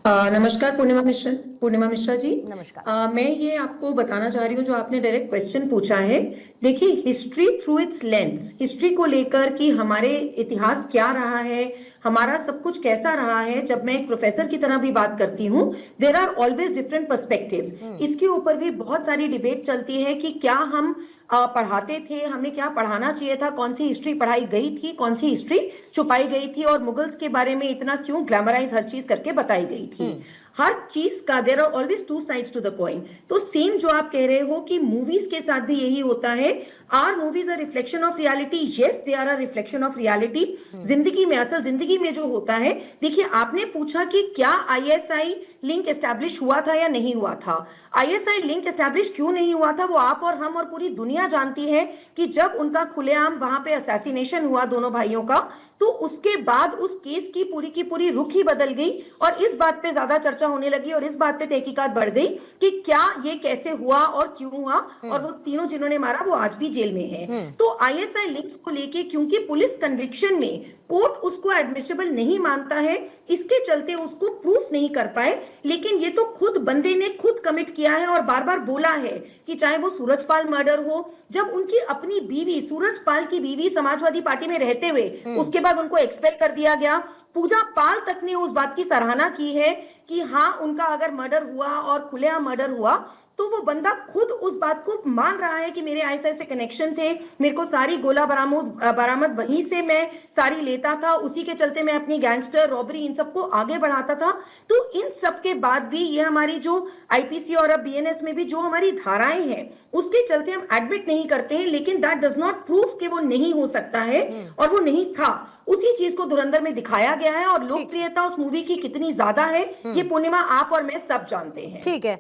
नमस्कार पूर्णिमा मिश्रा जी। नमस्कार। मैं ये आपको बताना चाह रही हूँ, जो आपने डायरेक्ट क्वेश्चन पूछा है। देखिए, history through it's lens, history को लेकर कि हमारे इतिहास क्या रहा है, हमारा सब कुछ कैसा रहा है, जब मैं एक प्रोफेसर की तरह भी बात करती हूँ, there are always different perspectives. इसके ऊपर भी बहुत सारी डिबेट चलती है कि क्या हम पढ़ाते थे, हमें क्या पढ़ाना चाहिए था, कौन सी हिस्ट्री पढ़ाई गई थी, कौन सी हिस्ट्री छुपाई गई थी, और मुगल्स के बारे में इतना क्यों ग्लैमराइज हर चीज करके बताई गई थी। हर चीज का there are always two sides to the coin. तो सेम जो आप कह रहे हो कि मूवीज के साथ भी यही होता है। Are movies are reflection of reality? Yes, they are a reflection of reality. जिंदगी में, असल जिंदगी में जो होता है, देखिए आपने पूछा कि क्या आईएसआई लिंक एस्टैब्लिश हुआ था या नहीं हुआ था। आईएसआई लिंक एस्टैब्लिश क्यों नहीं हुआ था, वो आप और हम और पूरी दुनिया जानती है कि जब उनका खुलेआम वहां पे असैसिनेशन हुआ दोनों भाइयों का, तो उसके बाद उस केस की पूरी रुख ही बदल गई, और इस बात पे ज्यादा चर्चा होने लगी और इस बात पे तहकीकात बढ़ गई कि क्या ये कैसे हुआ और क्यों हुआ, और वो तीनों जिन्होंने मारा वो आज भी जेल में है। तो आईएसआई लिंक्स को लेके, क्योंकि पुलिस कन्विक्शन में कोर्ट उसको एडमिसिबल नहीं मानता है, इसके चलते उसको प्रूफ नहीं कर पाए। लेकिन ये तो खुद बंदे ने खुद कमिट किया है और बार बार बोला है कि चाहे वो सूरजपाल मर्डर हो, जब उनकी अपनी बीवी, सूरजपाल की बीवी समाजवादी पार्टी में रहते हुए उसके बाद उनको एक्सपेल कर दिया गया, पूजा पाल तक ने उस बात की सराहना की है कि हाँ, उनका अगर मर्डर हुआ और खुलेआम मर्डर हुआ, तो वो बंदा खुद उस बात को मान रहा है कि मेरे आईएसआई से कनेक्शन थे, मेरे को सारी गोला बरामद वहीं से मैं सारी लेता था, उसी के चलते मैं अपनी गैंगस्टर रॉबरी इन सबको आगे बढ़ाता था। तो इन सब के बाद भी ये हमारी जो आईपीसी और अब बीएनएस में भी जो हमारी धाराएं हैं, उसके चलते हम एडमिट नहीं करते हैं, लेकिन दैट डज नॉट प्रूव कि वो नहीं हो सकता है, और वो नहीं था। उसी चीज को धुरंधर में दिखाया गया है, और लोकप्रियता उस मूवी की कितनी ज्यादा है ये पूर्णिमा आप और मैं सब जानते हैं। ठीक है।